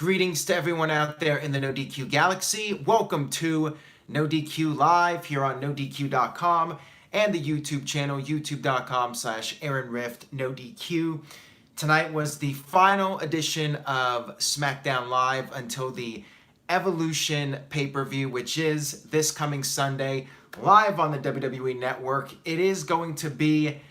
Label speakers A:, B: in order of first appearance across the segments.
A: Greetings to everyone out there in the NoDQ galaxy. Welcome to NoDQ Live here on NoDQ.com and the YouTube channel, youtube.com/AaronRift NoDQ. Tonight was the final edition of Smackdown Live until the Evolution pay-per-view, which is this coming Sunday, live on the WWE Network. It is going to be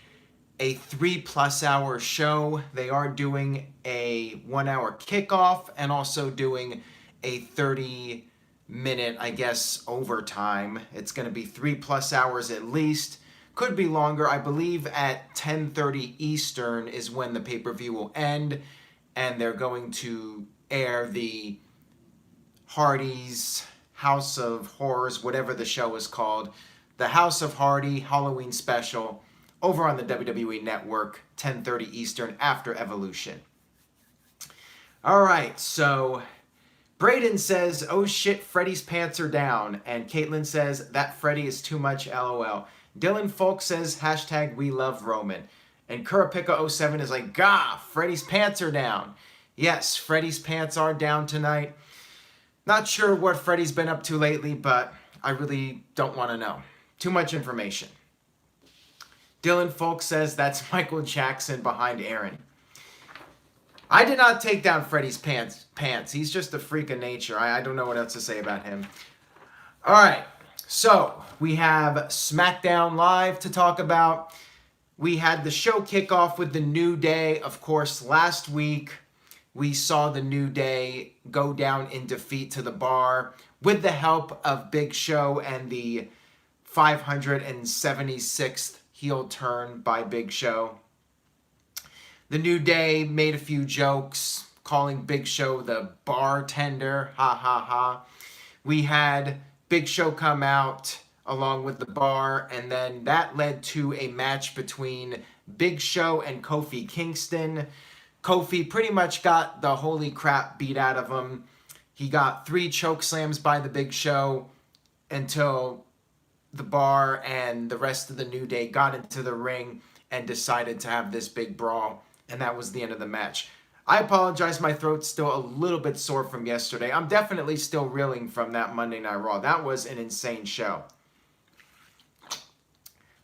A: a 3+ hour show. They are doing a 1 hour kickoff and also doing a 30-minute, I guess, overtime. It's going to be 3+ hours at least. Could be longer. I believe at 10:30 Eastern is when the pay-per-view will end, and they're going to air the Hardy's House of Horrors, whatever the show is called, the House of Hardy Halloween special, over on the WWE Network, 10:30 Eastern, after Evolution. All right, so Braden says, "Oh shit, Freddy's pants are down." And Caitlin says, "That Freddy is too much, LOL." Dylan Folk says, hashtag we love Roman. And Kurapika07 is like, "Gah, Freddy's pants are down." Yes, Freddy's pants are down tonight. Not sure what Freddy's been up to lately, but I really don't want to know. Too much information. Dylan Folk says that's Michael Jackson behind Aaron. I did not take down Freddy's pants. He's just a freak of nature. I don't know what else to say about him. All right, so we have SmackDown Live to talk about. We had the show kickoff with the New Day. Of course, last week we saw the New Day go down in defeat to the Bar with the help of Big Show and the 576th heel turn by Big Show. The New Day made a few jokes, calling Big Show the bartender. Ha ha ha. We had Big Show come out along with the Bar, and then that led to a match between Big Show and Kofi Kingston. Kofi pretty much got the holy crap beat out of him. He got 3 choke slams by the Big Show until the Bar and the rest of the New Day got into the ring and decided to have this big brawl, and that was the end of the match. I apologize, my throat's still a little bit sore from yesterday. I'm definitely still reeling from that Monday Night Raw. That was an insane show.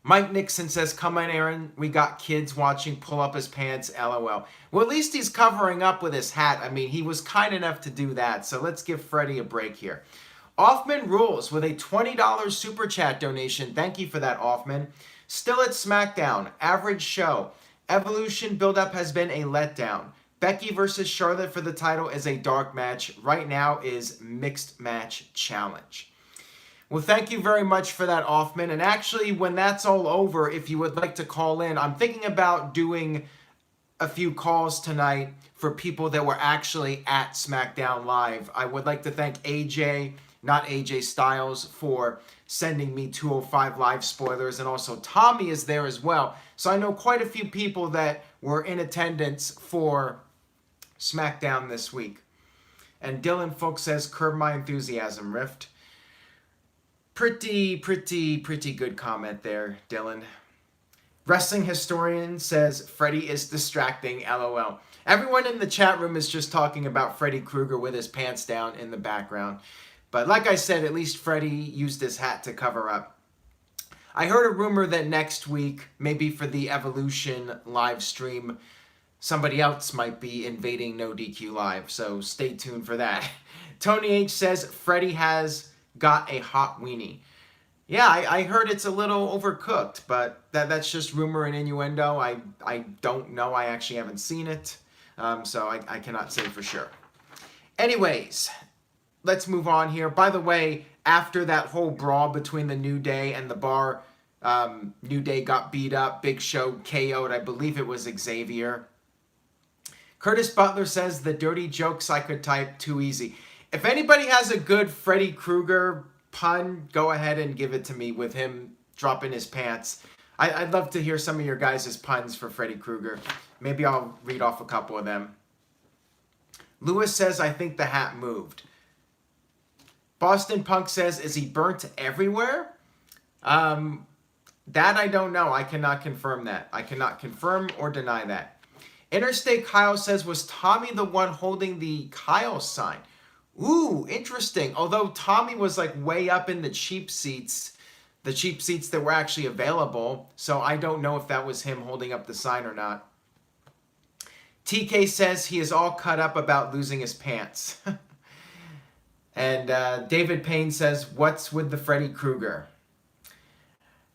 A: Mike Nixon says, "Come on, Aaron, we got kids watching, pull up his pants, LOL." Well, at least he's covering up with his hat. I mean, he was kind enough to do that, so let's give Freddie a break here. Offman Rules with a $20 super chat donation. Thank you for that, Offman. Still at SmackDown. Average show. Evolution build-up has been a letdown. Becky versus Charlotte for the title is a dark match. Right now is mixed match challenge. Well, thank you very much for that, Offman. And actually, when that's all over, if you would like to call in, I'm thinking about doing a few calls tonight for people that were actually at SmackDown Live. I would like to thank AJ, not AJ Styles, for sending me 205 Live spoilers, and also Tommy is there as well. So I know quite a few people that were in attendance for SmackDown this week. And Dylan Folk says, "Curb my enthusiasm, Rift." Pretty good comment there, Dylan. Wrestling Historian says, "Freddy is distracting, LOL." Everyone in the chat room is just talking about Freddy Krueger with his pants down in the background. But like I said, at least Freddy used his hat to cover up. I heard a rumor that next week, maybe for the Evolution live stream, somebody else might be invading NoDQ Live, so stay tuned for that. Tony H says, "Freddy has got a hot weenie." Yeah, I heard it's a little overcooked, but that's just rumor and innuendo. I don't know. I actually haven't seen it, so I cannot say for sure. Anyways, let's move on here. By the way, after that whole brawl between the New Day and the Bar, New Day got beat up. Big Show KO'd. I believe it was Xavier. Curtis Butler says, "The dirty jokes I could type, too easy." If anybody has a good Freddy Krueger pun, go ahead and give it to me with him dropping his pants. I'd love to hear some of your guys' puns for Freddy Krueger. Maybe I'll read off a couple of them. Lewis says, "I think the hat moved." Boston Punk says, "Is he burnt everywhere?" That I don't know. I cannot confirm that. I cannot confirm or deny that. Interstate Kyle says, was Tommy the one holding the Kyle sign? Ooh, interesting. Although Tommy was like way up in the cheap seats that were actually available. So I don't know if that was him holding up the sign or not. TK says he is all cut up about losing his pants. And David Payne says, what's with the Freddy Krueger?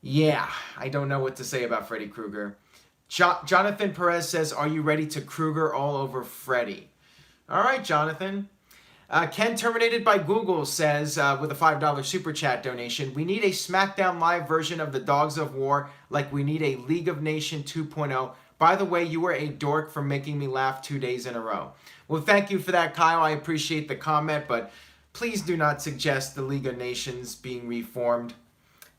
A: Yeah, I don't know what to say about Freddy Krueger. Jonathan Perez says, are you ready to Krueger all over Freddy? All right, Jonathan. Ken Terminated by Google says, with a $5 super chat donation, we need a SmackDown Live version of the Dogs of War like we need a League of Nations 2.0. By the way, you were a dork for making me laugh 2 days in a row. Well, thank you for that, Kyle. I appreciate the comment, but please do not suggest the League of Nations being reformed.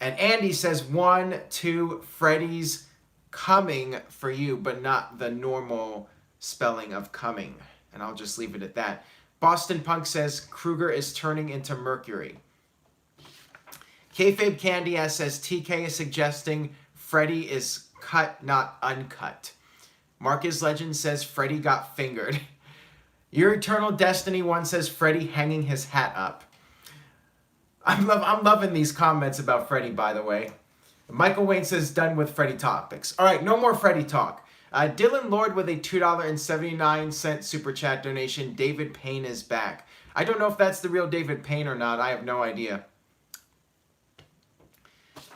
A: And Andy says, 1, 2, Freddy's coming for you, but not the normal spelling of coming. And I'll just leave it at that. Boston Punk says, Krueger is turning into Mercury. Kayfabe Candy S says, TK is suggesting Freddy is cut, not uncut. Marcus Legend says, Freddy got fingered. Your Eternal Destiny 1 says, Freddy hanging his hat up. I'm loving these comments about Freddy, by the way. Michael Wayne says, done with Freddy topics. All right, no more Freddy talk. Dylan Lord with a $2.79 super chat donation. David Payne is back. I don't know if that's the real David Payne or not. I have no idea.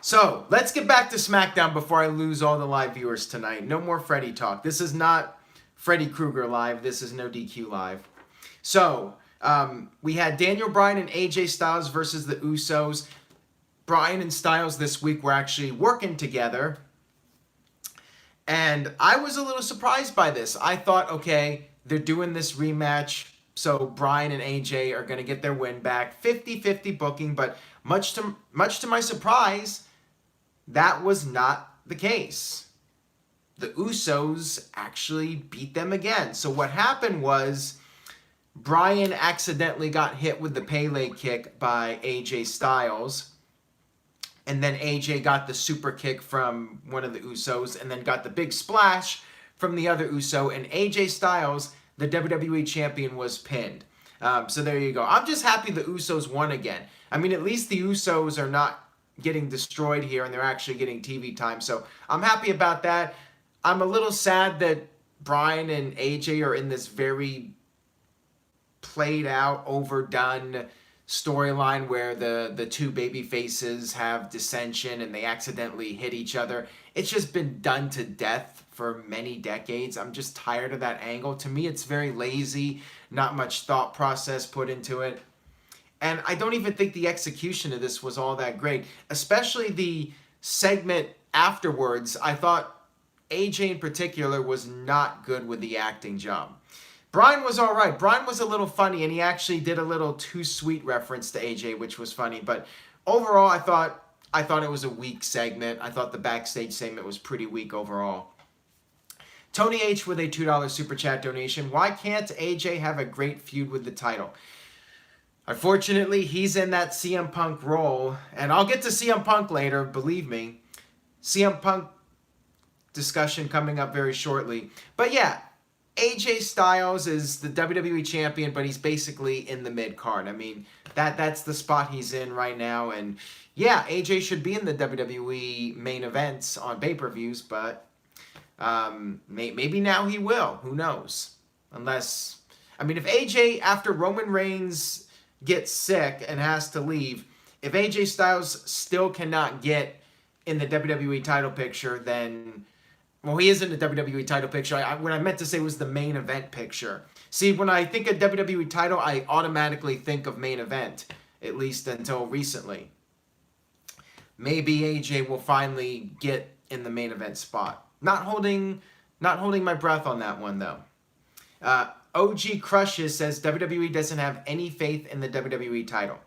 A: So, let's get back to SmackDown before I lose all the live viewers tonight. No more Freddy talk. This is not Freddy Krueger live. This is NoDQ live. So, we had Daniel Bryan and AJ Styles versus the Usos. Bryan and Styles this week were actually working together. And I was a little surprised by this. I thought, okay, they're doing this rematch, so Bryan and AJ are going to get their win back. 50-50 booking, but much to my surprise, that was not the case. The Usos actually beat them again. So what happened was Bryan accidentally got hit with the Pele kick by AJ Styles. And then AJ got the super kick from one of the Usos and then got the big splash from the other Uso. And AJ Styles, the WWE champion, was pinned. So there you go. I'm just happy the Usos won again. I mean, at least the Usos are not getting destroyed here and they're actually getting TV time. So I'm happy about that. I'm a little sad that Bryan and AJ are in this very played out, overdone storyline where the two baby faces have dissension and they accidentally hit each other. It's just been done to death for many decades. I'm just tired of that angle. To me, it's very lazy, not much thought process put into it. And I don't even think the execution of this was all that great, especially the segment afterwards. I thought AJ in particular was not good with the acting job. Bryan was all right. Bryan was a little funny, and he actually did a little too sweet reference to AJ, which was funny. But overall, I thought it was a weak segment. I thought the backstage segment was pretty weak overall. Tony H with a $2 super chat donation. Why can't AJ have a great feud with the title? Unfortunately, he's in that CM Punk role, and I'll get to CM Punk later, believe me. CM Punk discussion coming up very shortly. But yeah, AJ Styles is the WWE champion, but he's basically in the mid-card. I mean, that's the spot he's in right now. And yeah, AJ should be in the WWE main events on pay-per-views, but maybe now he will. Who knows? Unless, I mean, if AJ, after Roman Reigns gets sick and has to leave, if AJ Styles still cannot get in the WWE title picture, then... Well, he is in the WWE title picture. What I meant to say was the main event picture. See, when I think of WWE title, I automatically think of main event, at least until recently. Maybe AJ will finally get in the main event spot. Not holding my breath on that one, though. OG Crushes says WWE doesn't have any faith in the WWE title.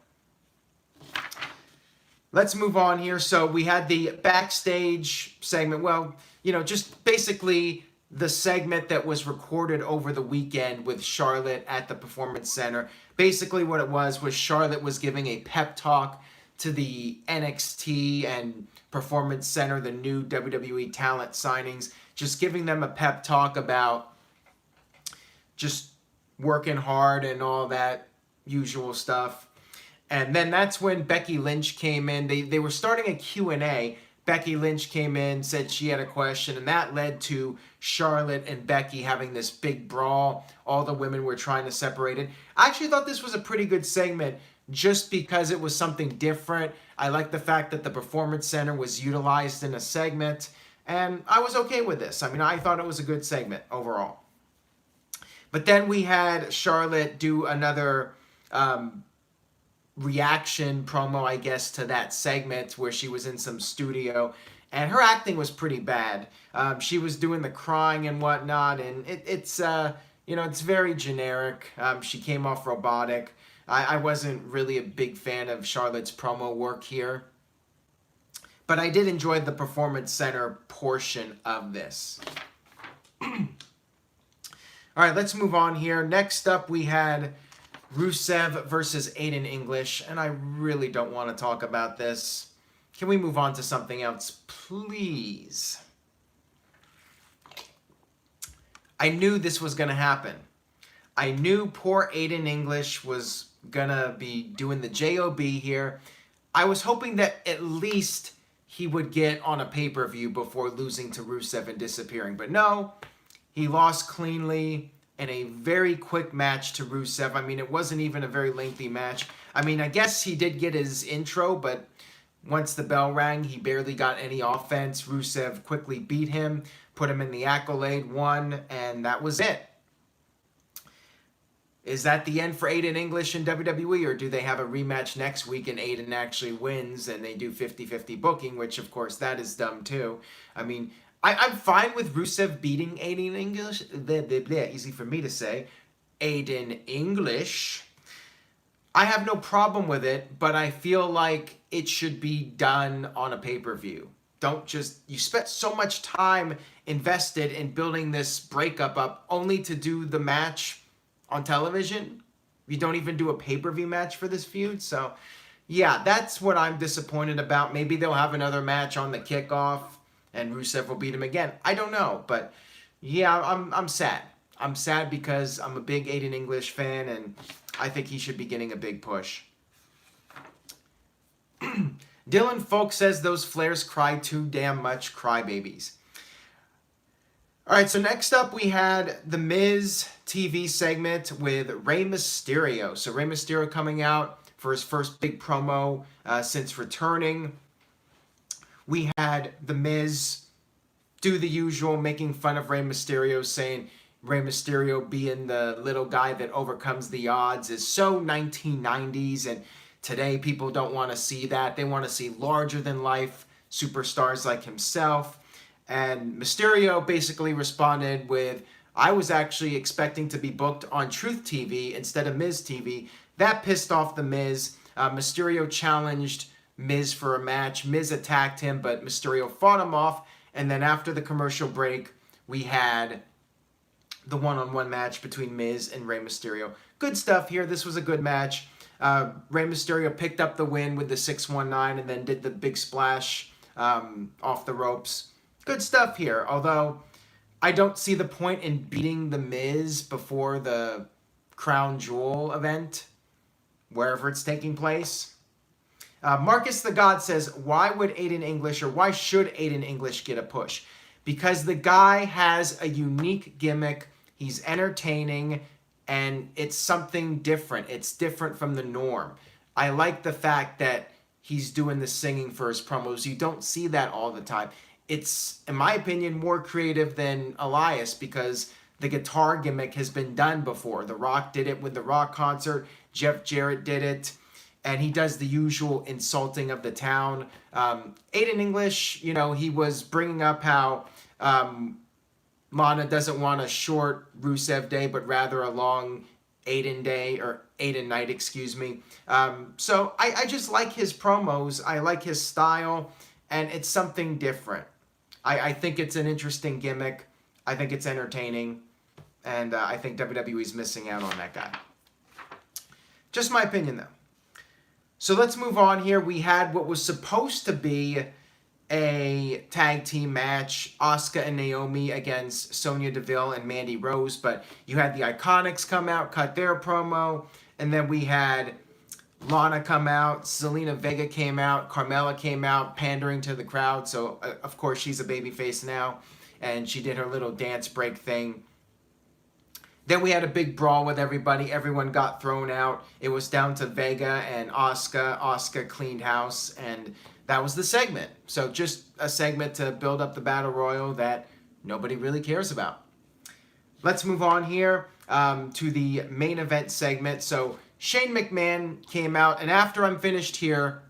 A: Let's move on here. So we had the backstage segment. Well, you know, just basically the segment that was recorded over the weekend with Charlotte at the Performance Center. Basically what it was Charlotte was giving a pep talk to the NXT and Performance Center, the new WWE talent signings, just giving them a pep talk about just working hard and all that usual stuff. And then that's when Becky Lynch came in. They were starting a Q&A. Becky Lynch came in, said she had a question, and that led to Charlotte and Becky having this big brawl. All the women were trying to separate it. I actually thought this was a pretty good segment just because it was something different. I like the fact that the Performance Center was utilized in a segment, and I was okay with this. I mean, I thought it was a good segment overall. But then we had Charlotte do another reaction promo, I guess, to that segment where she was in some studio, and her acting was pretty bad. She was doing the crying and whatnot, and it's it's very generic. She came off robotic. I wasn't really a big fan of Charlotte's promo work here, but I did enjoy the Performance Center portion of this. All right, let's move on here. Next up, we had Rusev versus Aiden English, and I really don't want to talk about this. Can we move on to something else, please? I knew this was going to happen. I knew poor Aiden English was going to be doing the JOB here. I was hoping that at least he would get on a pay-per-view before losing to Rusev and disappearing, but no. He lost cleanly in a very quick match to Rusev. I mean, it wasn't even a very lengthy match. I mean, I guess he did get his intro, but once the bell rang, he barely got any offense. Rusev quickly beat him, put him in the Accolade, won, and that was it. Is that the end for Aiden English in WWE, or do they have a rematch next week and Aiden actually wins and they do 50-50 booking, which, of course, that is dumb, too. I mean, I'm fine with Rusev beating Aiden English. Easy for me to say. Aiden English. I have no problem with it, but I feel like it should be done on a pay-per-view. Don't just... You spent so much time invested in building this breakup up only to do the match on television. You don't even do a pay-per-view match for this feud. So, yeah, that's what I'm disappointed about. Maybe they'll have another match on the kickoff and Rusev will beat him again. I don't know, but yeah, I'm sad. I'm sad because I'm a big Aiden English fan, and I think he should be getting a big push. Dylan Folk says those Flairs cry too damn much, crybabies. All right, so next up we had the Miz TV segment with Rey Mysterio. So Rey Mysterio coming out for his first big promo since returning. We had The Miz do the usual, making fun of Rey Mysterio, saying Rey Mysterio being the little guy that overcomes the odds is so 1990s, and today people don't want to see that. They want to see larger-than-life superstars like himself. And Mysterio basically responded with, I was actually expecting to be booked on Truth TV instead of Miz TV. That pissed off The Miz. Mysterio challenged Miz for a match. Miz attacked him, but Mysterio fought him off. And then after the commercial break, we had the one-on-one match between Miz and Rey Mysterio. Good stuff here. This was a good match. Rey Mysterio picked up the win with the 619 and then did the big splash off the ropes. Good stuff here, although I don't see the point in beating The Miz before the Crown Jewel event, wherever it's taking place. Marcus the God says, why would Aiden English, or why should Aiden English get a push? Because the guy has a unique gimmick, he's entertaining, and it's something different. It's different from the norm. I like the fact that he's doing the singing for his promos. You don't see that all the time. It's, in my opinion, more creative than Elias because the guitar gimmick has been done before. The Rock did it with the Rock concert. Jeff Jarrett did it. And he does the usual insulting of the town. Aiden English, you know, he was bringing up how Lana doesn't want a short Rusev day, but rather a long Aiden day, or Aiden night, excuse me. So I just like his promos. I like his style, and it's something different. I think it's an interesting gimmick. I think it's entertaining, and I think WWE's missing out on that guy. Just my opinion, though. So let's move on here. We had what was supposed to be a tag team match, Asuka and Naomi against Sonja Deville and Mandy Rose, but you had the Iconics come out, cut their promo, and then we had Lana come out, Zelina Vega came out, Carmella came out, pandering to the crowd, so of course she's a babyface now, and she did her little dance break thing. Then we had a big brawl with everybody. Everyone got thrown out. It was down to Vega and Asuka. Asuka cleaned house, and that was the segment. So just a segment to build up the Battle Royal that nobody really cares about. Let's move on here to the main event segment. So Shane McMahon came out, and after I'm finished here,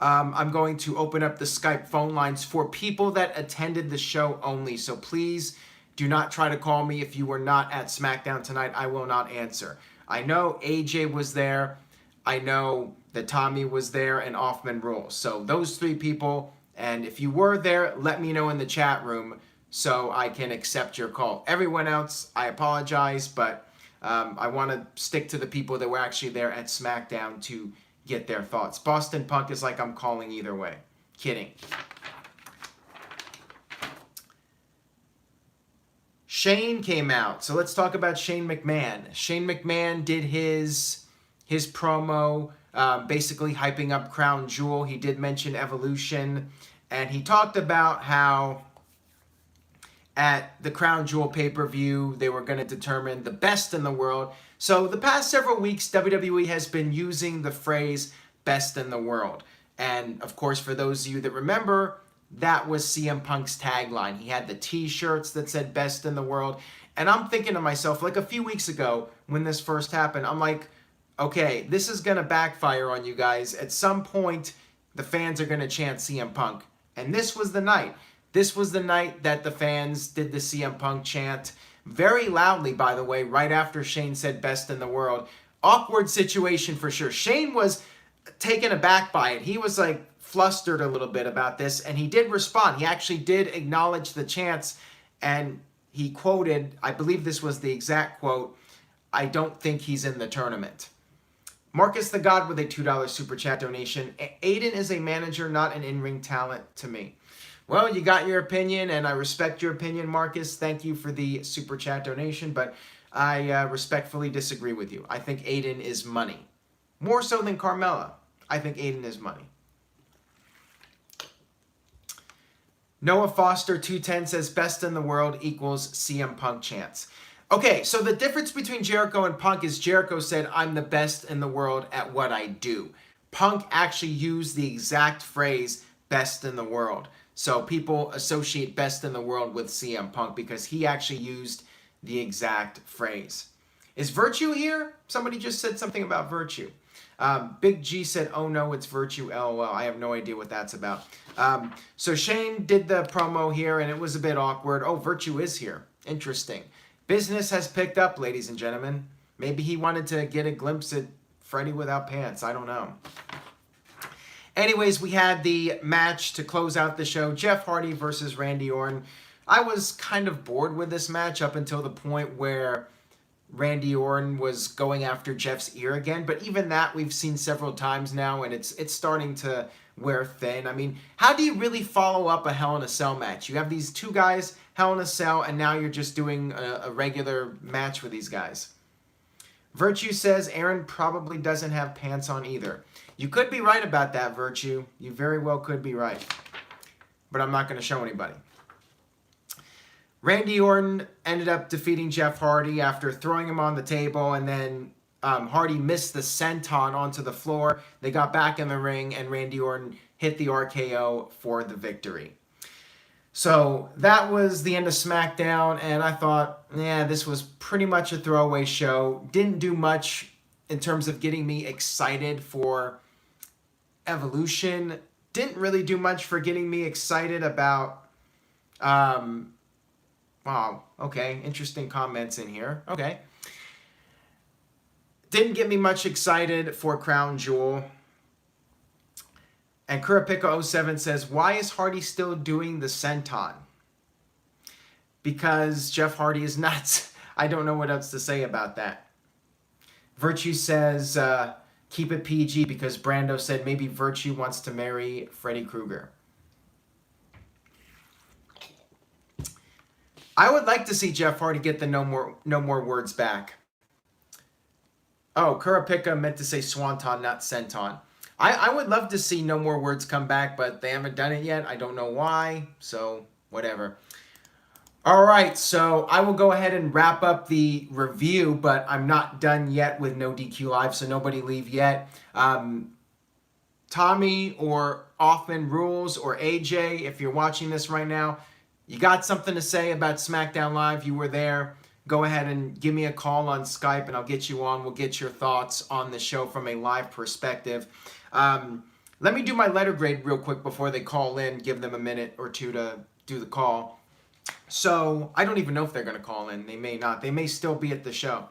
A: I'm going to open up the Skype phone lines for people that attended the show only. So please do not try to call me if you were not at SmackDown tonight. I will not answer. I know AJ was there. I know that Tommy was there and Offman rules. So those three people, and if you were there, let me know in the chat room so I can accept your call. Everyone else, I apologize, but I want to stick to the people that were actually there at SmackDown to get their thoughts. Boston Punk is like I'm calling either way. Kidding. Shane came out. So let's talk about Shane McMahon. Shane McMahon did his promo, basically hyping up Crown Jewel. He did mention Evolution, and he talked about how at the Crown Jewel pay-per-view, they were going to determine the best in the world. So the past several weeks, WWE has been using the phrase best in the world. And of course, for those of you that remember, that was CM Punk's tagline. He had the t-shirts that said best in the world. And I'm thinking to myself, like a few weeks ago when this first happened, I'm like, okay, this is going to backfire on you guys. At some point, the fans are going to chant CM Punk. And this was the night. This was the night that the fans did the CM Punk chant very loudly, by the way, right after Shane said best in the world. Awkward situation for sure. Shane was taken aback by it. He was like flustered a little bit about this, and he did respond. He actually did acknowledge the chants, and he quoted, I believe this was the exact quote, "I don't think he's in the tournament." Marcus the God with a $2 super chat donation. Aiden is a manager, not an in-ring talent to me. Well, you got your opinion, and I respect your opinion, Marcus. Thank you for the super chat donation, but I respectfully disagree with you. I think Aiden is money. More so than Carmella. I think Aiden is money. Noah Foster 210 says best in the world equals CM Punk chants. Okay, so the difference between Jericho and Punk is Jericho said, I'm the best in the world at what I do. Punk actually used the exact phrase best in the world. So people associate best in the world with CM Punk because he actually used the exact phrase. Is Virtue here? Somebody just said something about Virtue. Big G said, oh no, it's Virtue, LOL. I have no idea what that's about. So Shane did the promo here, and it was a bit awkward. Oh, Virtue is here. Interesting. Business has picked up, ladies and gentlemen. Maybe he wanted to get a glimpse at Freddie without pants. I don't know. Anyways, we had the match to close out the show. Jeff Hardy versus Randy Orton. I was kind of bored with this match up until the point where Randy Orton was going after Jeff's ear again, but even that we've seen several times now, and it's starting to wear thin. I mean, how do you really follow up a Hell in a Cell match? You have these two guys, Hell in a Cell, and now you're just doing a regular match with these guys. Virtue says Aaron probably doesn't have pants on either. You could be right about that, Virtue. You very well could be right. But I'm not going to show anybody. Randy Orton ended up defeating Jeff Hardy after throwing him on the table, and then Hardy missed the senton onto the floor. They got back in the ring, and Randy Orton hit the RKO for the victory. So that was the end of SmackDown, and I thought, yeah, this was pretty much a throwaway show. Didn't do much in terms of getting me excited for Evolution. Didn't really do much for getting me excited about... Wow, okay, interesting comments in here. Okay. Didn't get me much excited for Crown Jewel. And Kurapika07 says, why is Hardy still doing the senton? Because Jeff Hardy is nuts. I don't know what else to say about that. Virtue says, keep it PG because Brando said maybe Virtue wants to marry Freddy Krueger. I would like to see Jeff Hardy get the no more words back. Oh, Kurapika meant to say Swanton, not Senton. I would love to see no more words come back, but they haven't done it yet. I don't know why, so whatever. All right, so I will go ahead and wrap up the review, but I'm not done yet with NoDQ Live, so nobody leave yet. Tommy or Offman Rules or AJ, if you're watching this right now, you got something to say about SmackDown Live, you were there, go ahead and give me a call on Skype and I'll get you on. We'll get your thoughts on the show from a live perspective. Let me do my letter grade real quick before they call in, give them a minute or two to do the call. So I don't even know if they're going to call in. They may not. They may still be at the show.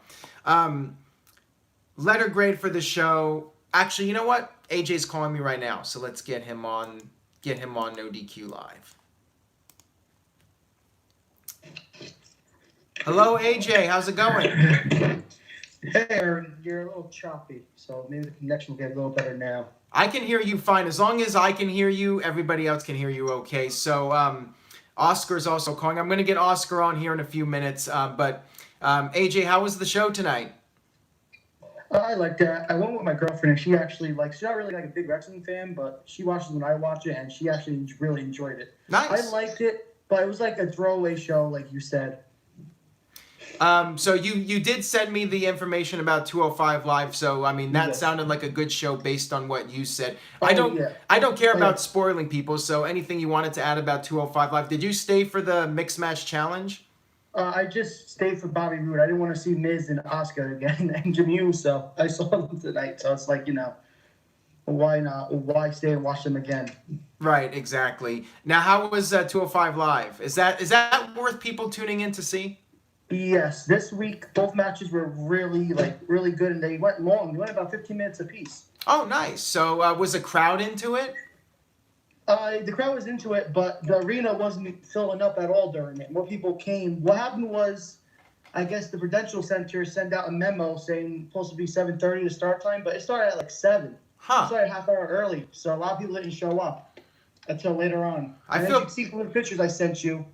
A: Letter grade for the show. Actually, you know what? AJ's calling me right now, so let's get him on NoDQ Live. Hello, AJ. How's it going?
B: Hey, Aaron. You're a little choppy, so maybe the connection will get a little better now.
A: I can hear you fine. As long as I can hear you, everybody else can hear you okay. So Oscar's also calling. I'm going to get Oscar on here in a few minutes. But AJ, how was the show tonight?
B: I liked that. I went with my girlfriend, and she actually she's not really like a big wrestling fan, but she watches when I watch it, and she actually really enjoyed it.
A: Nice.
B: I liked it, but it was like a throwaway show, like you said.
A: So you did send me the information about 205 Live, so I mean that sounded like a good show based on what you said. I don't care about spoiling people, so anything you wanted to add about 205 Live. Did you stay for the mixed match challenge?
B: I just stayed for Bobby Roode. I didn't want to see Miz and Oscar again and Jamil, so I saw them tonight. So it's like, why not? Why stay and watch them again?
A: Right, exactly. Now, how was 205 Live? Is that worth people tuning in to see?
B: Yes, this week both matches were really good, and they went long. They went about 15 minutes apiece.
A: Oh, nice. So was the crowd into it?
B: The crowd was into it, but the arena wasn't filling up at all during it. More people came. What happened was, I guess the Prudential Center sent out a memo saying it's supposed to be 7:30 to start time, but it started at 7.
A: Huh.
B: It started a half hour early, so a lot of people didn't show up until later on. As you can see from the pictures I sent you,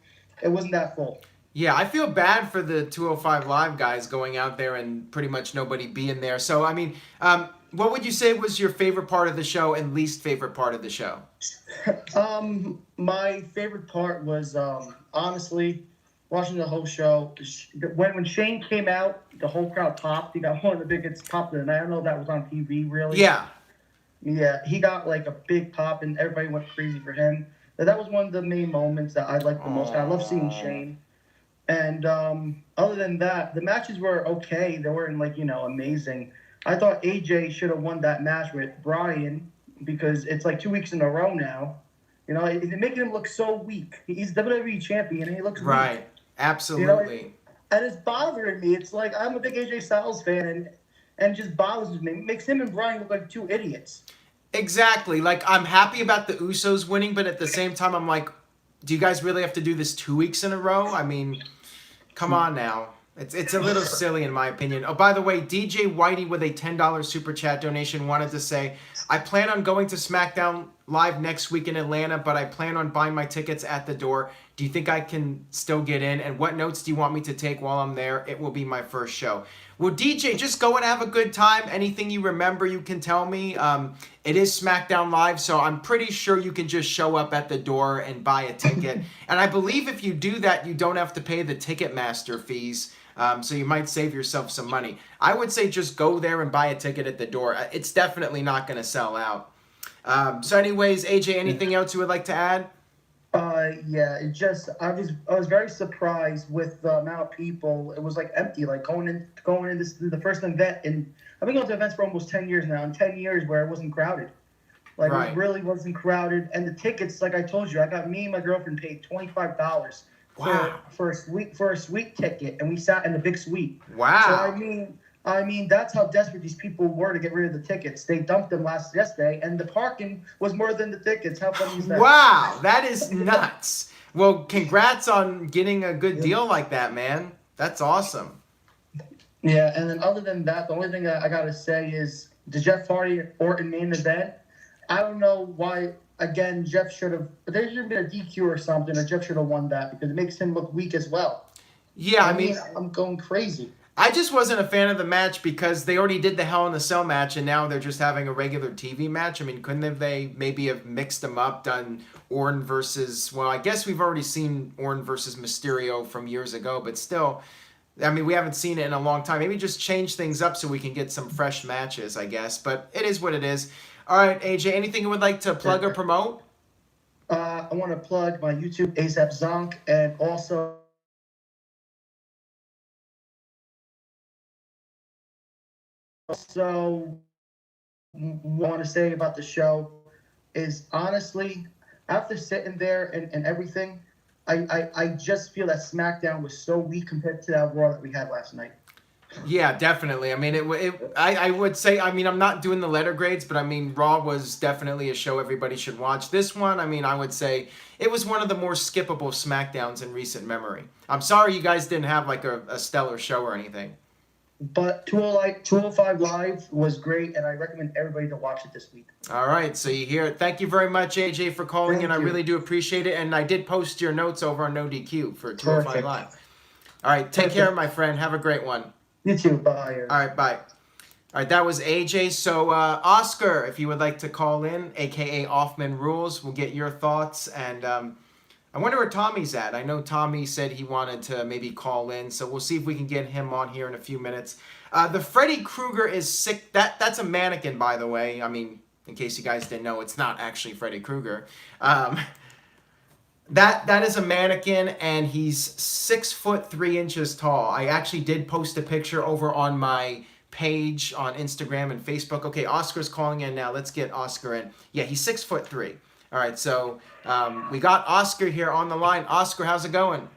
B: it wasn't that full.
A: Yeah, I feel bad for the 205 Live guys going out there and pretty much nobody being there. So, I mean, what would you say was your favorite part of the show and least favorite part of the show?
B: My favorite part was, honestly, watching the whole show. When Shane came out, the whole crowd popped. He got one of the biggest pops of the night. I don't know if that was on TV, really.
A: Yeah.
B: Yeah, he got like a big pop, and everybody went crazy for him. That was one of the main moments that I liked the most. I love seeing Shane. And other than that, the matches were okay. They weren't amazing. I thought AJ should have won that match with Bryan because it's like 2 weeks in a row now. It's making him look so weak. He's WWE champion and he looks
A: right.
B: Weak.
A: Absolutely.
B: And it's bothering me. It's like I'm a big AJ Styles fan and it just bothers me. It makes him and Bryan look like two idiots. Exactly.
A: Like I'm happy about the Usos winning, but at the same time I'm like, do you guys really have to do this 2 weeks in a row? I mean, come on now. It's a little silly in my opinion. Oh, by the way, DJ Whitey with a $10 super chat donation wanted to say, I plan on going to SmackDown Live next week in Atlanta, but I plan on buying my tickets at the door. Do you think I can still get in? And what notes do you want me to take while I'm there? It will be my first show. Well, DJ, just go and have a good time. Anything you remember, you can tell me. It is SmackDown Live, so I'm pretty sure you can just show up at the door and buy a ticket. And I believe if you do that, you don't have to pay the Ticketmaster fees. So you might save yourself some money. I would say just go there and buy a ticket at the door. It's definitely not going to sell out. So anyways, AJ, anything else you would like to add?
B: Yeah, I was very surprised with the amount of people. It was like empty, like going in this the first event, and I've been going to events for almost 10 years now, and 10 years where it wasn't crowded. Like right. It really wasn't crowded, and the tickets, like I told you, me and my girlfriend paid $25 for a suite ticket, and we sat in the big suite.
A: Wow.
B: So I mean, that's how desperate these people were to get rid of the tickets. They dumped them yesterday, and the parking was more than the tickets. How funny is that?
A: Wow, that is nuts. Well, congrats on getting a good deal like that, man. That's awesome.
B: Yeah, and then other than that, the only thing I got to say is the Jeff Hardy Orton main event. I don't know why, again, Jeff should have – there should have been a DQ or something, or Jeff should have won that because it makes him look weak as well.
A: Yeah, I
B: I
A: mean,
B: mean, I'm going crazy.
A: I just wasn't a fan of the match because they already did the Hell in a Cell match and now they're just having a regular TV match. I mean, couldn't have they maybe have mixed them up, done Orton versus, well, I guess we've already seen Orton versus Mysterio from years ago, but still, I mean, we haven't seen it in a long time. Maybe just change things up so we can get some fresh matches, I guess. But it is what it is. All right, AJ, anything you would like to plug or promote?
B: I want to plug my YouTube ASAP Zonk, and also want to say about the show is honestly, after sitting there and everything, I just feel that SmackDown was so weak compared to that Raw that we had last night.
A: Yeah, definitely. I mean, I would say, I mean, I'm not doing the letter grades, but I mean, Raw was definitely a show everybody should watch. This one, I mean, I would say it was one of the more skippable SmackDowns in recent memory. I'm sorry you guys didn't have like a stellar show or anything.
B: But 205 Live was great, and I recommend everybody to watch it this week.
A: All right, so you hear it. Thank you very much, AJ, for calling in. I really do appreciate it. And I did post your notes over on NoDQ for 205 Live. All right, take care, my friend. Have a great one.
B: You too. Bye.
A: All right, bye. All right, that was AJ. So, Oscar, if you would like to call in, a.k.a. Offman Rules, we'll get your thoughts. And I wonder where Tommy's at. I know Tommy said he wanted to maybe call in, so we'll see if we can get him on here in a few minutes. The Freddy Krueger is sick. That's a mannequin, by the way. I mean, in case you guys didn't know, it's not actually Freddy Krueger. That is a mannequin, and he's 6'3" tall. I actually did post a picture over on my page on Instagram and Facebook. Okay, Oscar's calling in now. Let's get Oscar in. Yeah, he's 6'3". All right, so we got Oscar here on the line. Oscar, how's it going?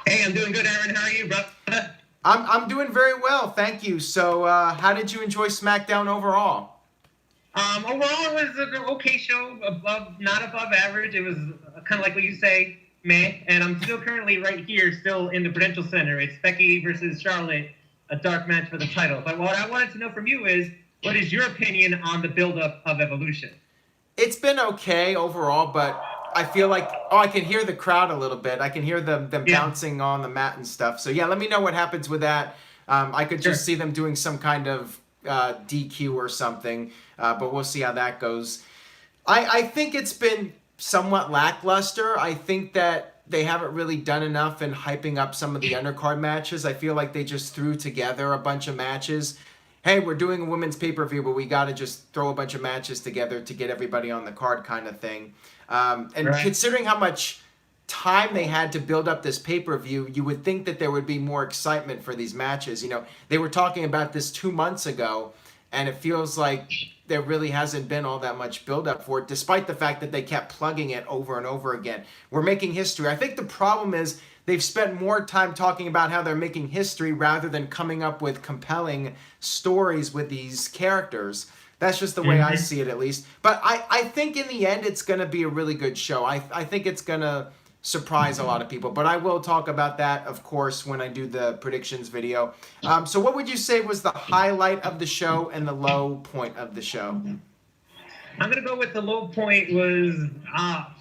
C: Hey, I'm doing good, Aaron. How are you, brother?
A: I'm doing very well, thank you. So, how did you enjoy SmackDown overall?
C: Overall, it was an okay show, not above average. It was kind of like what you say, man. And I'm still currently right here, still in the Prudential Center. It's Becky versus Charlotte, a dark match for the title. But what I wanted to know from you is, what is your opinion on the build-up of Evolution?
A: It's been okay overall, but I feel like, I can hear the crowd a little bit. I can hear them bouncing on the mat and stuff. So, yeah, let me know what happens with that. I could just see them doing some kind of DQ or something, but we'll see how that goes. I think it's been somewhat lackluster. I think that they haven't really done enough in hyping up some of the undercard matches. I feel like they just threw together a bunch of matches. Hey, we're doing a women's pay-per-view, but we got to just throw a bunch of matches together to get everybody on the card kind of thing. Considering how much time they had to build up this pay-per-view, you would think that there would be more excitement for these matches. You know, they were talking about this 2 months ago, and it feels like there really hasn't been all that much build-up for it, despite the fact that they kept plugging it over and over again. We're making history. I think the problem is they've spent more time talking about how they're making history rather than coming up with compelling stories with these characters. That's just the way I see it, at least. But I think in the end, it's going to be a really good show. I think it's going to surprise a lot of people. But I will talk about that, of course, when I do the predictions video. So what would you say was the highlight of the show and the low point of the show?
C: I'm going to go with the low point was,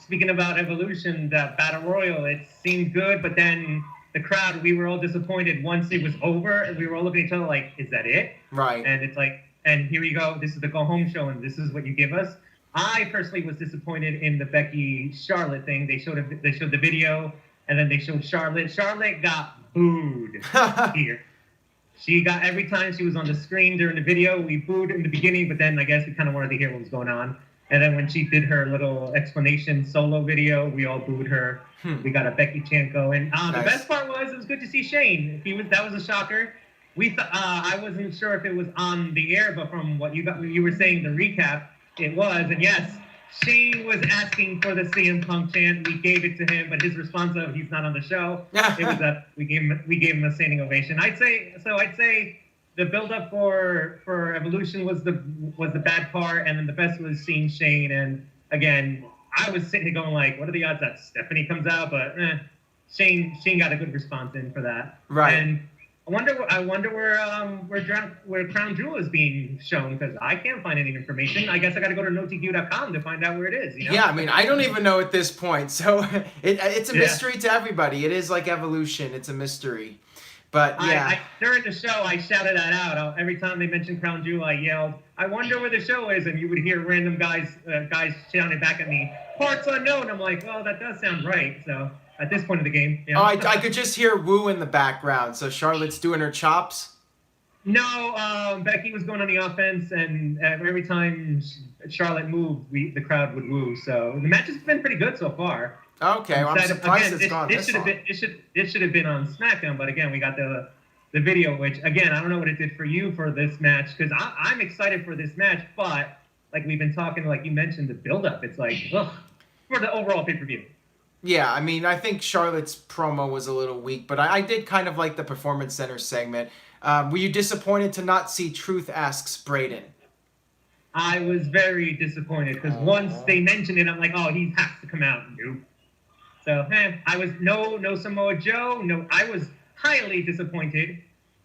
C: speaking about Evolution, the Battle Royal. It seemed good, but then the crowd, we were all disappointed once it was over. And we were all looking at each other like, is that it?
A: Right.
C: And it's like, and here you go. This is the go-home show, and this is what you give us. I personally was disappointed in the Becky Charlotte thing. They showed the video, and then they showed Charlotte. Charlotte got booed here. She got, every time she was on the screen during the video, we booed in the beginning, but then I guess we kind of wanted to hear what was going on. And then when she did her little explanation solo video, we all booed her. We got a Becky chant going. The best part was, it was good to see Shane. That was a shocker. I wasn't sure if it was on the air, but from what you were saying, the recap, it was. And yes, Shane was asking for the CM Punk chant. We gave it to him, but his response of he's not on the show, it was we gave him a standing ovation. I'd say the build up for Evolution was the bad part, and then the best was seeing Shane. And again, I was sitting here going like, what are the odds that Stephanie comes out? But Shane got a good response in for that.
A: Right.
C: And I wonder where Crown Jewel is being shown, because I can't find any information. I guess I got to go to NoDQ.com to find out where it is. You know?
A: Yeah, I mean, I don't even know at this point. So it's a mystery to everybody. It is like Evolution. It's a mystery. But yeah.
C: During the show, I shouted that out. Every time they mentioned Crown Jewel, I yelled, "I wonder where the show is," and you would hear random guys shouting back at me, "Parts unknown." I'm like, "Well, that does sound right." So at this point of the game, you know?
A: Oh, I could just hear Woo in the background. So Charlotte's doing her chops.
C: No, Becky was going on the offense, and every time Charlotte moved, the crowd would woo. So the match has been pretty good so far.
A: Okay, well, I'm surprised it's gone this long.
C: It should have been on SmackDown, but again, we got the video, which again, I don't know what it did for you for this match, because I'm excited for this match, but like we've been talking, like you mentioned, the build-up, it's like, ugh, for the overall pay-per-view.
A: Yeah, I mean, I think Charlotte's promo was a little weak, but I did kind of like the Performance Center segment. Were you disappointed to not see Truth Asks Braden?
C: I was very disappointed, because once they mentioned it, I'm like, oh, he has to come out. Nope. So, I was no Samoa Joe. No, I was highly disappointed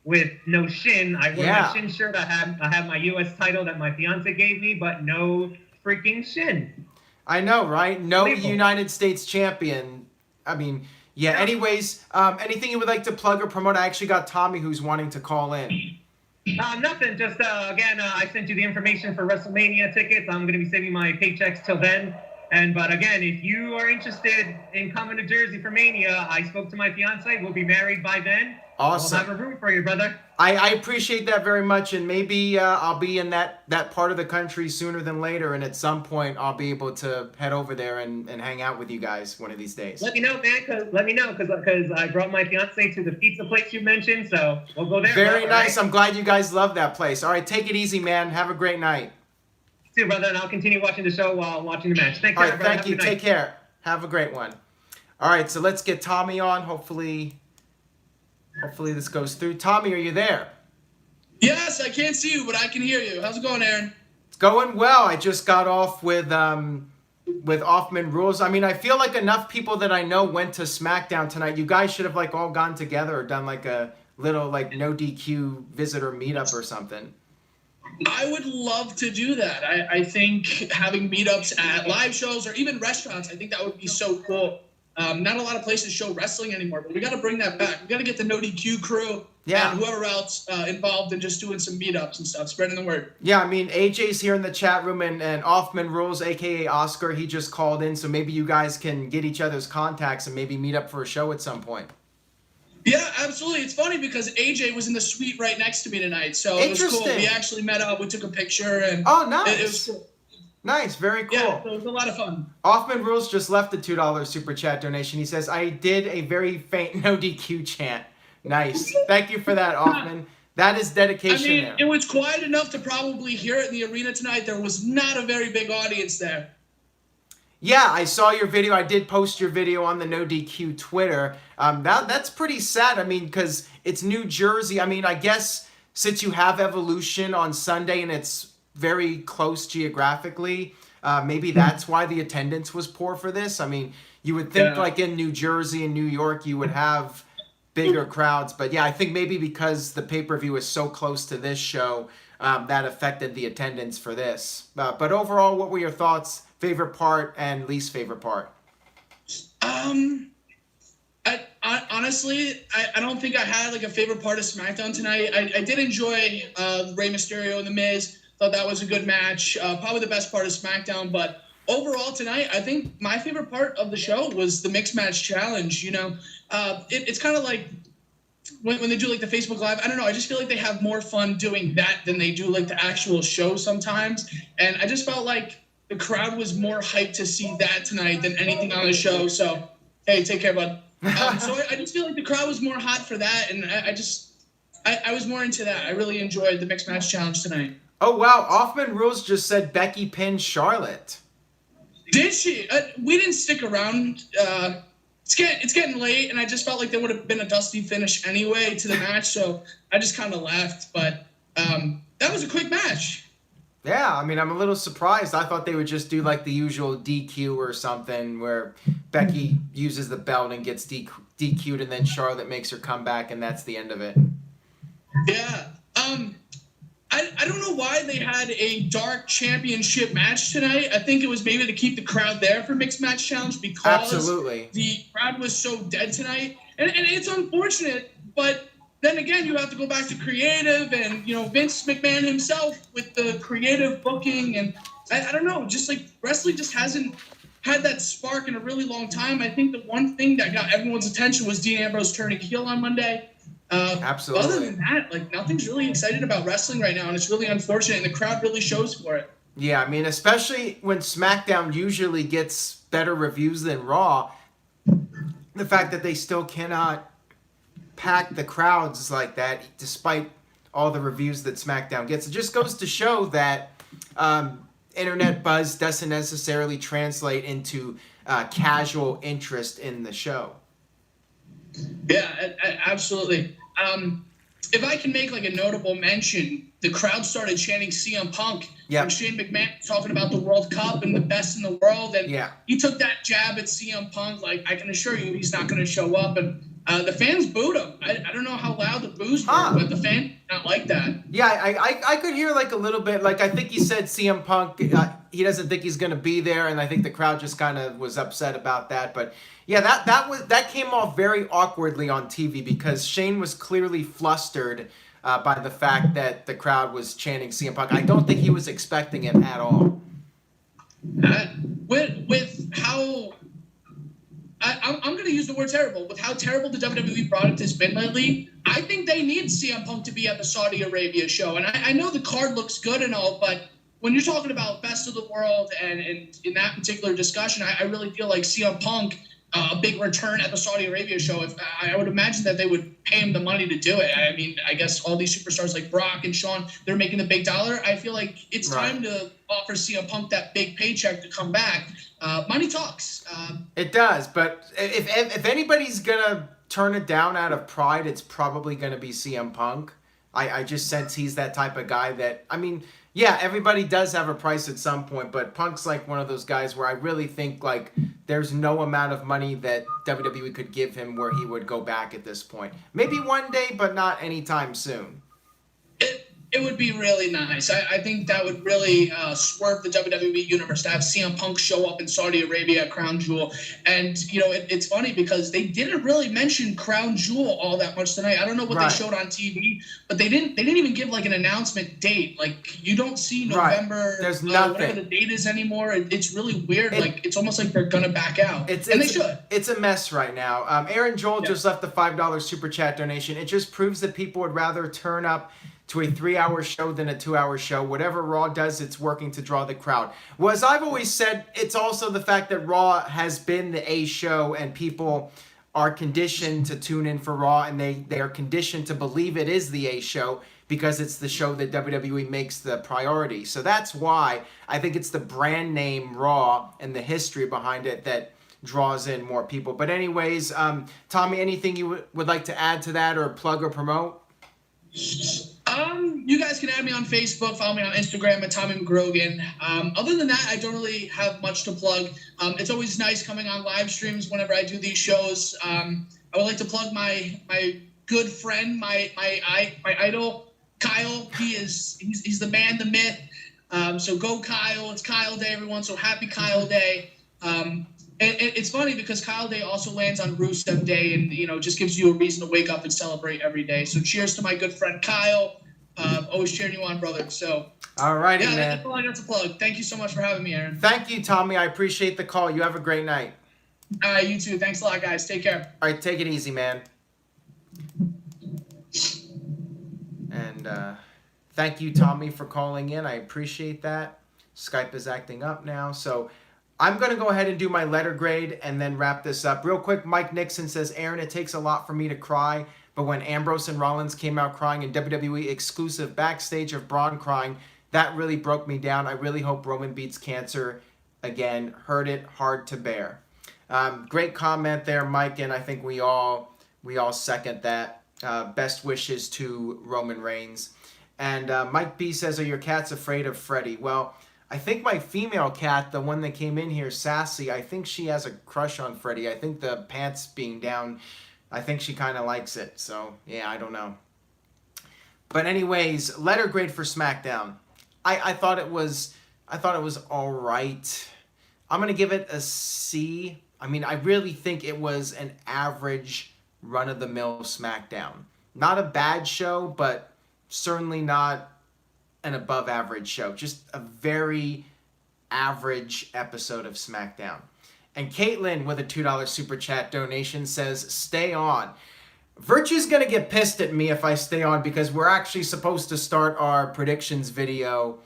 C: with no Shin. I wore my Shin shirt. I have my U.S. title that my fiance gave me, but no freaking Shin.
A: I know, right? No United States champion. I mean, yeah. Anyways, anything you would like to plug or promote? I actually got Tommy who's wanting to call in.
C: Nothing. Just again, I sent you the information for WrestleMania tickets. I'm going to be saving my paychecks till then. But again, if you are interested in coming to Jersey for Mania, I spoke to my fiance. We'll be married by then.
A: Awesome.
C: We'll have a room for you, brother.
A: I appreciate that very much, and maybe I'll be in that part of the country sooner than later, and at some point I'll be able to head over there and hang out with you guys one of these days.
C: Let me know, man. Because I brought my fiance to the pizza place you mentioned, so we'll go there.
A: Very nice. Right? I'm glad you guys love that place. All right, take it easy, man. Have a great night.
C: See you, brother, and I'll continue watching the show while watching the match. Thanks,
A: all right, thank you. Take care. Have a great one. All right, so let's get Tommy on. Hopefully this goes through. Tommy, are you there?
D: Yes, I can't see you, but I can hear you. How's it going, Aaron?
A: It's going well. I just got off with Offman Rules. I mean, I feel like enough people that I know went to SmackDown tonight. You guys should have like all gone together or done like a little like NoDQ visitor meetup or something.
D: I would love to do that. I think having meetups at live shows or even restaurants, I think that would be so cool. Not a lot of places show wrestling anymore, but we got to bring that back. We got to get the NoDQ crew and whoever else involved in just doing some meetups and stuff, spreading the word.
A: Yeah, I mean, AJ's here in the chat room, and Offman Rules, a.k.a. Oscar, he just called in, so maybe you guys can get each other's contacts and maybe meet up for a show at some point.
D: Yeah, absolutely. It's funny because AJ was in the suite right next to me tonight, so it was cool. We actually met up, we took a picture, and
A: nice.
D: It was cool.
A: Nice, very cool.
D: Yeah, so it was a lot of fun.
A: Offman Rules just left a $2 super chat donation. He says, I did a very faint NoDQ chant. Nice. Thank you for that, Offman. That is dedication.
D: I mean, it was quiet enough to probably hear it in the arena tonight. There was not a very big audience there.
A: Yeah, I saw your video. I did post your video on the NoDQ Twitter. That's pretty sad. I mean, because it's New Jersey. I mean, I guess since you have Evolution on Sunday and it's very close geographically, maybe that's why the attendance was poor for this. I mean, you would think like in New Jersey and New York you would have bigger crowds, but yeah, I think maybe because the pay-per-view is so close to this show, that affected the attendance for this. But overall, what were your thoughts? Favorite part and least favorite part?
D: Honestly, I don't think I had like a favorite part of SmackDown tonight. I did enjoy Rey Mysterio and The Miz. Thought that was a good match. Probably the best part of SmackDown. But overall tonight, I think my favorite part of the show was the Mixed Match Challenge. You know, it's kind of like when they do like the Facebook Live. I don't know. I just feel like they have more fun doing that than they do like the actual show sometimes. And I just felt like the crowd was more hyped to see that tonight than anything on the show. So, hey, take care, bud. So I just feel like the crowd was more hot for that, and I was more into that. I really enjoyed the Mixed Match Challenge tonight.
A: Oh, wow. Offman Rules just said Becky pinned Charlotte.
D: Did she? We didn't stick around. It's getting late, and I just felt like there would have been a dusty finish anyway to the match, so I just kind of left. But that was a quick match.
A: Yeah, I mean, I'm a little surprised. I thought they would just do like the usual DQ or something where Becky uses the belt and gets DQ'd, and then Charlotte makes her comeback, and that's the end of it.
D: Yeah. I don't know why they had a dark championship match tonight. I think it was maybe to keep the crowd there for Mixed Match Challenge because
A: Absolutely.
D: the crowd was so dead tonight. And it's unfortunate, but then again, you have to go back to creative and, Vince McMahon himself with the creative booking. And I don't know, just like wrestling just hasn't had that spark in a really long time. I think the one thing that got everyone's attention was Dean Ambrose turning heel on Monday.
A: Absolutely.
D: Other than that, like nothing's really exciting about wrestling right now, and it's really unfortunate, and the crowd really shows for it.
A: Yeah, I mean, especially when SmackDown usually gets better reviews than Raw, the fact that they still cannot pack the crowds like that, despite all the reviews that SmackDown gets, it just goes to show that internet buzz doesn't necessarily translate into casual interest in the show.
D: Yeah, absolutely. If I can make like a notable mention, the crowd started chanting CM Punk when Shane McMahon was talking about the World Cup and the best in the world, and he took that jab at CM Punk. Like, I can assure you, he's not going to show up, and the fans booed him. I don't know how loud the boos were, but the fans did not like that.
A: Yeah, I could hear like a little bit. Like, I think he said CM Punk, he doesn't think he's going to be there, and I think the crowd just kind of was upset about that. But yeah, that came off very awkwardly on TV because Shane was clearly flustered by the fact that the crowd was chanting CM Punk. I don't think he was expecting it at all.
D: With how I'm going to use the word terrible. With how terrible the WWE product has been lately, I think they need CM Punk to be at the Saudi Arabia show. And I know the card looks good and all, but when you're talking about best of the world and in that particular discussion, I really feel like CM Punk, a big return at the Saudi Arabia show, if I would imagine that they would pay him the money to do it. I mean, I guess all these superstars like Brock and Shawn, they're making the big dollar. I feel like it's time to offer CM Punk that big paycheck to come back. Money talks.
A: It does, but if anybody's gonna turn it down out of pride, it's probably gonna be CM Punk. I just sense he's that type of guy that, I mean, yeah, everybody does have a price at some point, but Punk's like one of those guys where I really think like there's no amount of money that WWE could give him where he would go back at this point. Maybe one day, but not anytime soon.
D: It would be really nice. I think that would really swerve the WWE universe to have CM Punk show up in Saudi Arabia at Crown Jewel. And, it's funny because they didn't really mention Crown Jewel all that much tonight. I don't know what they showed on TV, but they didn't even give like an announcement date. Like, you don't see November,
A: There's nothing.
D: Whatever the date is anymore. It's really weird. It's almost like they're going to back out. And they should.
A: It's a mess right now. Aaron Joel just left the $5 super chat donation. It just proves that people would rather turn up to a 3-hour show than a 2-hour show. Whatever Raw does, it's working to draw the crowd. Well, as I've always said, it's also the fact that Raw has been the A show and people are conditioned to tune in for Raw and they are conditioned to believe it is the A show because it's the show that WWE makes the priority. So that's why I think it's the brand name Raw and the history behind it that draws in more people. But anyways, Tommy, anything you would like to add to that or plug or promote?
D: You guys can add me on Facebook, follow me on Instagram at Tommy McGrogan. Other than that, I don't really have much to plug. It's always nice coming on live streams whenever I do these shows. I would like to plug my good friend, my idol, Kyle. He's the man, the myth. So go Kyle. It's Kyle Day, everyone. So happy Kyle Day. It's funny because Kyle Day also lands on Rusev Day and, just gives you a reason to wake up and celebrate every day. So cheers to my good friend Kyle. Always cheering you on, brother. So,
A: all righty, man.
D: That's all I got to plug. Thank you so much for having me, Aaron.
A: Thank you, Tommy. I appreciate the call. You have a great night.
D: You too. Thanks a lot, guys. Take care.
A: All right, take it easy, man. And thank you, Tommy, for calling in. I appreciate that. Skype is acting up now, so I'm going to go ahead and do my letter grade and then wrap this up. Real quick, Mike Nixon says, Aaron, it takes a lot for me to cry, but when Ambrose and Rollins came out crying in WWE exclusive backstage of Braun crying, that really broke me down. I really hope Roman beats cancer again. Heard it, hard to bear. Great comment there, Mike, and I think we all second that. Best wishes to Roman Reigns. And Mike B says, are your cats afraid of Freddy? Well, I think my female cat, the one that came in here, Sassy, I think she has a crush on Freddy. I think the pants being down, I think she kind of likes it. So, yeah, I don't know. But anyways, letter grade for SmackDown. I thought it was all right. I'm gonna give it a C. I mean, I really think it was an average run-of-the-mill SmackDown. Not a bad show, but certainly not an above-average show. Just a very average episode of SmackDown. And Caitlin with a $2 super chat donation says, stay on. Virtue's going to get pissed at me if I stay on because we're actually supposed to start our predictions video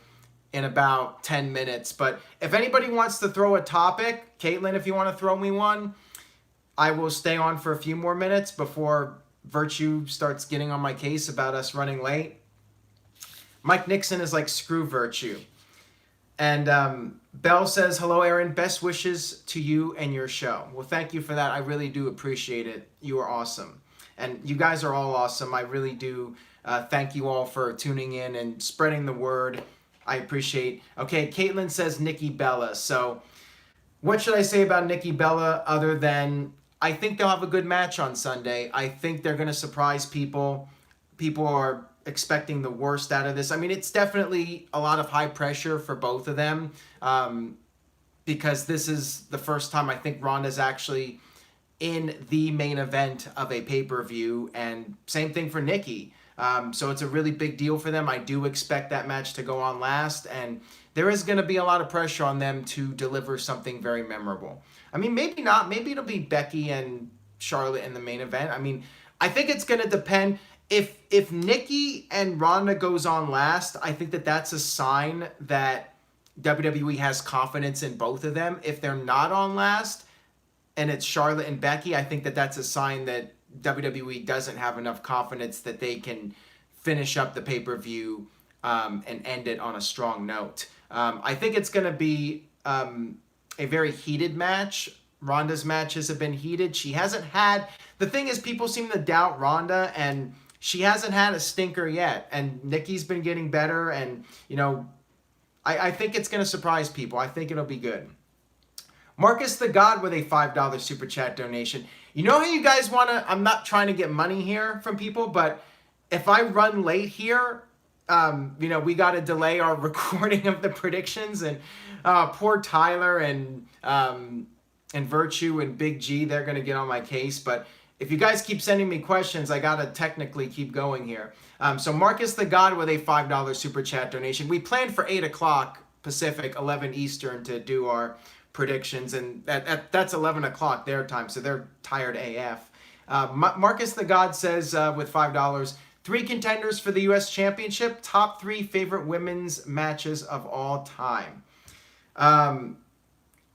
A: in about 10 minutes. But if anybody wants to throw a topic, Caitlin, if you want to throw me one, I will stay on for a few more minutes before Virtue starts getting on my case about us running late. Mike Nixon is like, screw Virtue. And Bell says, hello, Aaron. Best wishes to you and your show. Well, thank you for that. I really do appreciate it. You are awesome. And you guys are all awesome. I really do thank you all for tuning in and spreading the word. I appreciate. Okay, Caitlin says Nikki Bella. So what should I say about Nikki Bella other than I think they'll have a good match on Sunday. I think they're going to surprise people. People are expecting the worst out of this. I mean, it's definitely a lot of high pressure for both of them because this is the first time I think Ronda's actually in the main event of a pay-per-view, and same thing for Nikki. So it's a really big deal for them. I do expect that match to go on last, and there is going to be a lot of pressure on them to deliver something very memorable. I mean, maybe not. Maybe it'll be Becky and Charlotte in the main event. I mean, I think it's going to depend. If Nikki and Ronda goes on last, I think that's a sign that WWE has confidence in both of them. If they're not on last and it's Charlotte and Becky, I think that's a sign that WWE doesn't have enough confidence that they can finish up the pay-per-view and end it on a strong note. I think it's going to be a very heated match. Ronda's matches have been heated. She hasn't had... The thing is, people seem to doubt Ronda, and she hasn't had a stinker yet. And Nikki's been getting better, and, you know, I think it's going to surprise people. I think it'll be good. Marcus the God with a $5 super chat donation. You know how you guys want to... I'm not trying to get money here from people, but if I run late here, you know, we got to delay our recording of the predictions, and poor Tyler and Virtue and Big G, they're going to get on my case. But if you guys keep sending me questions, I got to technically keep going here. So Marcus the God with a $5 super chat donation. We planned for 8 o'clock Pacific, 11 Eastern to do our predictions, and that's 11 o'clock their time, so they're tired AF. Marcus the God says with $5, 3 contenders for the U.S. Championship, top 3 favorite women's matches of all time.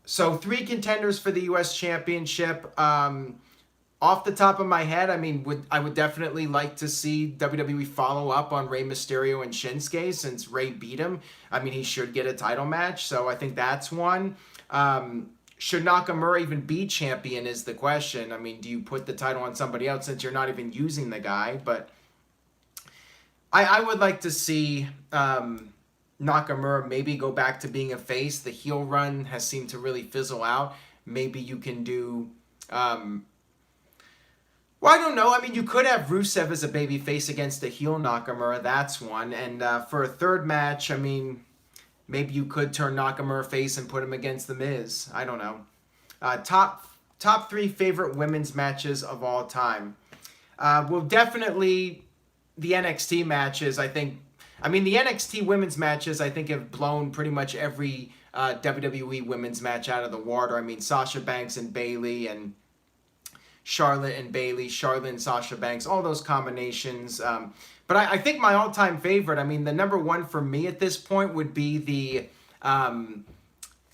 A: So 3 contenders for the U.S. Championship. Off the top of my head, I mean, I would definitely like to see WWE follow up on Rey Mysterio and Shinsuke, since Rey beat him. I mean, he should get a title match, so I think that's one. Should Nakamura even be champion is the question. I mean, do you put the title on somebody else since you're not even using the guy? But I would like to see Nakamura maybe go back to being a face. The heel run has seemed to really fizzle out. Maybe you can do... well, I don't know. I mean, you could have Rusev as a baby face against a heel Nakamura. That's one. And for a third match, I mean... maybe you could turn Nakamura face and put him against The Miz. I don't know. Top 3 favorite women's matches of all time. Well, definitely the NXT matches, I think. I mean, the NXT women's matches, I think, have blown pretty much every WWE women's match out of the water. I mean, Sasha Banks and Bayley, and Charlotte and Bayley, Charlotte and Sasha Banks, all those combinations. But I think my all-time favorite, I mean, the number one for me at this point would be the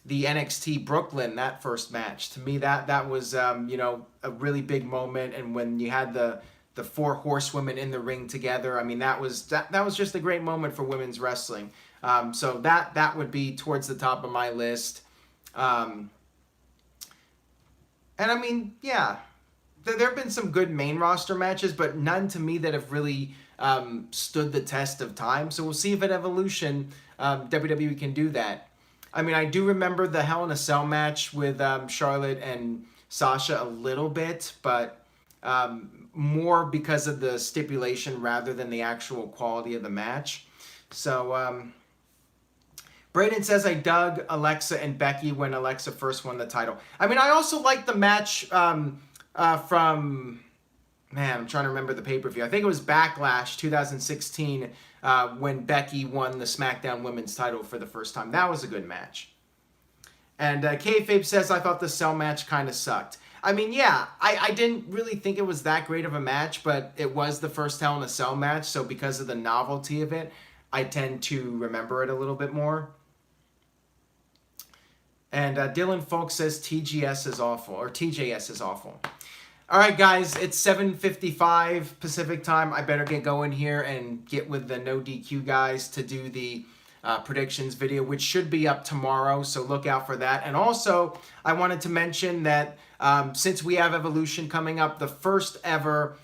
A: NXT Brooklyn, that first match. To me, that was, you know, a really big moment. And when you had the 4 horsewomen in the ring together, I mean, that was just a great moment for women's wrestling. So that would be towards the top of my list. And I mean, yeah, there have been some good main roster matches, but none to me that have really stood the test of time. So we'll see if at Evolution WWE can do that. I mean, I do remember the Hell in a Cell match with Charlotte and Sasha a little bit, but more because of the stipulation rather than the actual quality of the match. So, Braden says, I dug Alexa and Becky when Alexa first won the title. I mean, I also like the match from, man, I'm trying to remember the pay-per-view. I think it was Backlash 2016 when Becky won the SmackDown Women's title for the first time. That was a good match. And Kayfabe says, I thought the Cell match kind of sucked. I mean, yeah, I didn't really think it was that great of a match, but it was the first Hell in a Cell match, so because of the novelty of it, I tend to remember it a little bit more. And Dylan Folk says TGS is awful, or TJS is awful. All right, guys, it's 7:55 Pacific time. I better get going here and get with the NoDQ guys to do the predictions video, which should be up tomorrow, so look out for that. And also, I wanted to mention that since we have Evolution coming up, the first ever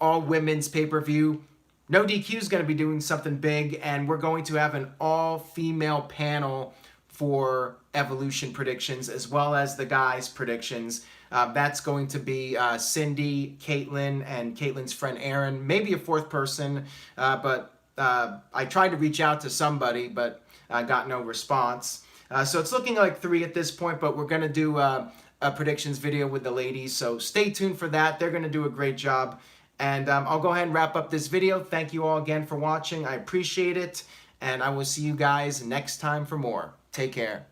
A: all-women's pay-per-view, NoDQ is going to be doing something big, and we're going to have an all-female panel for Evolution predictions, as well as the guys' predictions. That's going to be Cindy, Caitlin, and Caitlin's friend Aaron, maybe a fourth person, but I tried to reach out to somebody, but I got no response. So it's looking like 3 at this point, but we're going to do a predictions video with the ladies, so stay tuned for that. They're going to do a great job. And I'll go ahead and wrap up this video. Thank you all again for watching. I appreciate it, and I will see you guys next time for more. Take care.